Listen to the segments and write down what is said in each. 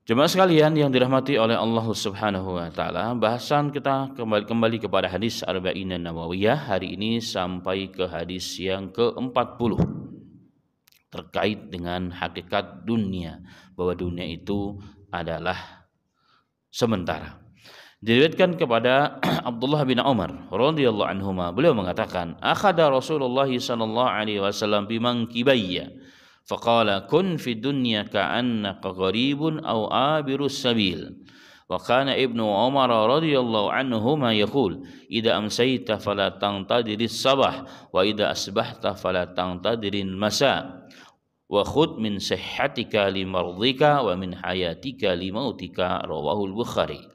Jemaah sekalian yang dirahmati oleh Allah Subhanahu wa taala, bahasan kita kembali kepada hadis Arba'in Nawawiyah hari ini sampai ke hadis yang ke-40 terkait dengan hakikat dunia, bahwa dunia itu adalah sementara. Diriwayatkan kepada Abdullah bin Umar radhiyallahu anhuma, beliau mengatakan, akhadha Rasulullah sallallahu alaihi wasallam bimankibayya faqala kun fi dunya ka'annaka gharibun aw abirus sabil. Wa kana Ibnu Umar radhiyallahu anhuma yaqul idza amsayta fala tantadiris sabah wa idza asbahta fala tantadirin masa wa khudh min sihhatika limardika wa min hayatika limautika, rawahul Bukhari.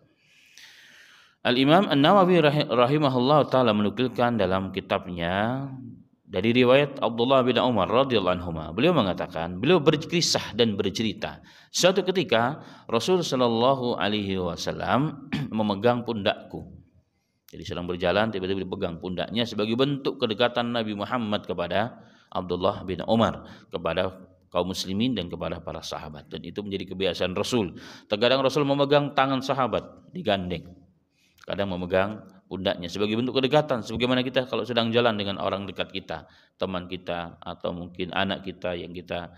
Al-Imam An-Nawawi rahimahullah ta'ala menukilkan dalam kitabnya dari riwayat Abdullah bin Umar radhiyallahu anhuma, beliau mengatakan, beliau berkisah dan bercerita, suatu ketika Rasul sallallahu alaihi wasallam memegang pundakku. Jadi sedang berjalan, tiba-tiba dipegang pundaknya sebagai bentuk kedekatan Nabi Muhammad kepada Abdullah bin Umar, kepada kaum muslimin dan kepada para sahabat. Dan itu menjadi kebiasaan Rasul. Terkadang Rasul memegang tangan sahabat, digandeng. Kadang memegang pundaknya sebagai bentuk kedekatan, sebagaimana kita kalau sedang jalan dengan orang dekat kita, teman kita atau mungkin anak kita yang kita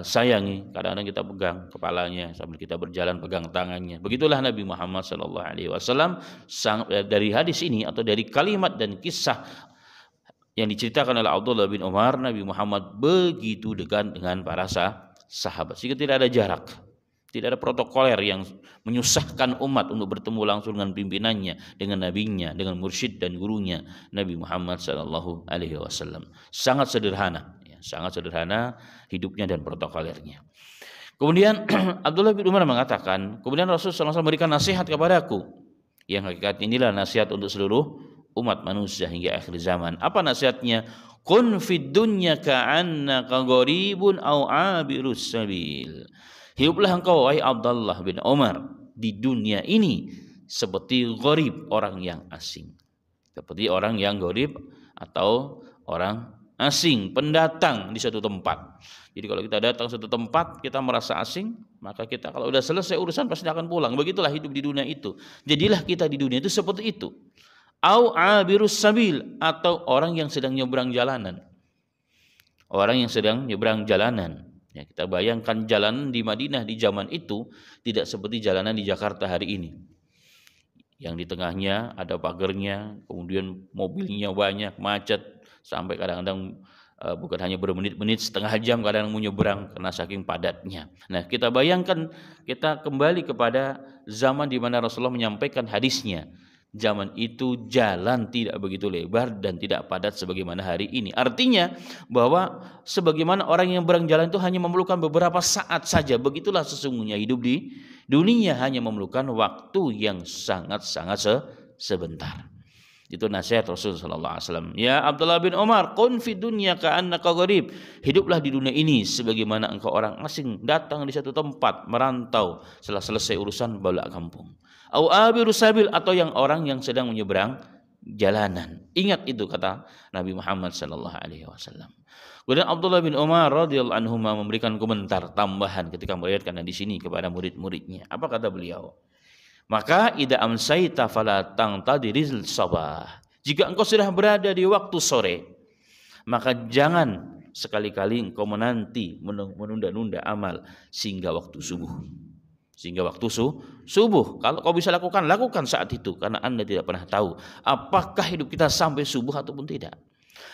sayangi, kadang-kadang kita pegang kepalanya sambil kita berjalan, pegang tangannya. Begitulah Nabi Muhammad SAW. Dari hadis ini atau dari kalimat dan kisah yang diceritakan oleh Abdullah bin Umar, Nabi Muhammad begitu dekat dengan para sahabat sehingga tidak ada jarak. Tidak ada protokoler yang menyusahkan umat untuk bertemu langsung dengan pimpinannya, dengan nabinya, dengan mursyid dan gurunya Nabi Muhammad sallallahu alaihi wasallam. Sangat sederhana, ya, sangat sederhana hidupnya dan protokolernya. Kemudian Abdullah bin Umar mengatakan, kemudian Rasul sallallahu alaihi wasallam memberikan nasihat kepadaku. Yang hakikat inilah nasihat untuk seluruh umat manusia hingga akhir zaman. Apa nasihatnya? Kun fid dunya ka'annaka gharibun aw abirus sabil. Hiduplah engkau wahai Abdullah bin Umar di dunia ini seperti gharib, orang yang asing. Seperti orang yang gharib atau orang asing, pendatang di suatu tempat. Jadi kalau kita datang ke suatu tempat, kita merasa asing, maka kita kalau sudah selesai urusan pasti akan pulang. Begitulah hidup di dunia itu. Jadilah kita di dunia itu seperti itu. Au abirus sabil, atau orang yang sedang nyebrang jalanan. Orang yang sedang nyebrang jalanan. Ya, kita bayangkan jalanan di Madinah di zaman itu tidak seperti jalanan di Jakarta hari ini. Yang di tengahnya ada pagarnya, kemudian mobilnya banyak, macet, sampai kadang-kadang bukan hanya bermenit-menit, setengah jam kadang mau nyebrang karena saking padatnya. Nah, kita bayangkan, kita kembali kepada zaman di mana Rasulullah menyampaikan hadisnya. Zaman itu jalan tidak begitu lebar dan tidak padat sebagaimana hari ini. Artinya bahwa sebagaimana orang yang berjalan itu hanya memerlukan beberapa saat saja. Begitulah sesungguhnya hidup di dunia, hanya memerlukan waktu yang sangat-sangat sebentar. Itu nasihat Rasulullah sallallahu alaihi wasallam. Ya Abdullah bin Umar, kun fi dunya ka'annaka gharib. Hiduplah di dunia ini sebagaimana engkau orang asing datang di satu tempat, merantau, setelah selesai urusan balik kampung. Au abirus sabil, atau yang orang yang sedang menyeberang jalanan. Ingat itu kata Nabi Muhammad sallallahu alaihi wasallam. Kemudian Abdullah bin Umar radhiyallahu anhu memberikan komentar tambahan ketika meriwayatkan di sini kepada murid-muridnya. Apa kata beliau? Maka idza amsayta fala tangtadiril sabah. Jika engkau sudah berada di waktu sore, maka jangan sekali-kali engkau menunda-nunda amal sehingga waktu subuh. Sehingga waktu subuh. Kalau kau bisa lakukan saat itu, karena Anda tidak pernah tahu apakah hidup kita sampai subuh ataupun tidak.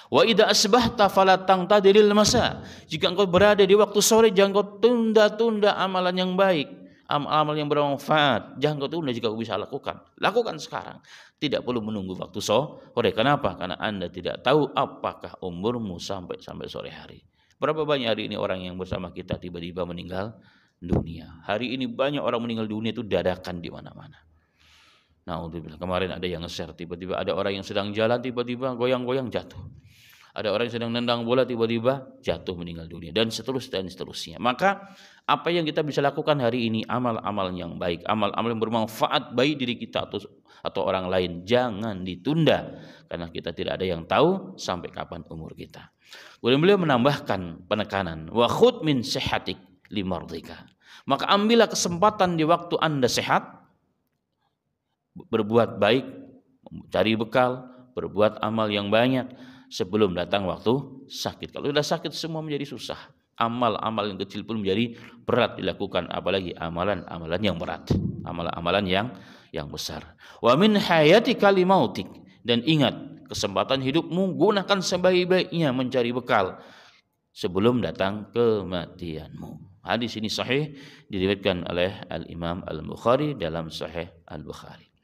Wa idza asbahta fala tangtadiril masa. Jika engkau berada di waktu sore, jangan kau tunda-tunda amalan yang baik, amal yang bermanfaat. Jangan kau tunda jika kau bisa lakukan. Lakukan sekarang. Tidak perlu menunggu waktu sore. Kenapa? Karena Anda tidak tahu apakah umurmu sampai sore hari. Berapa banyak hari ini orang yang bersama kita tiba-tiba meninggal dunia. Hari ini banyak orang meninggal dunia itu dadakan di mana-mana. Nah, kemarin ada yang nge-share, tiba-tiba ada orang yang sedang jalan, tiba-tiba goyang-goyang jatuh. Ada orang yang sedang nendang bola, tiba-tiba jatuh meninggal dunia, dan seterusnya. Maka apa yang kita bisa lakukan hari ini, amal-amal yang baik, amal-amal yang bermanfaat bagi diri kita atau orang lain, jangan ditunda, karena kita tidak ada yang tahu sampai kapan umur kita. Kemudian beliau menambahkan penekanan, wa khudh min sihhatik limardika. Maka ambillah kesempatan di waktu Anda sehat, berbuat baik, cari bekal, berbuat amal yang banyak sebelum datang waktu sakit. Kalau sudah sakit semua menjadi susah. Amal-amal yang kecil pun menjadi berat dilakukan, apalagi amalan-amalan yang berat, amalan-amalan yang besar. Wa min hayatika limautik, dan ingat kesempatan hidupmu gunakan sebaik-baiknya mencari bekal sebelum datang kematianmu. Hadis ini sahih diriwayatkan oleh Al-Imam Al-Bukhari dalam Sahih Al-Bukhari.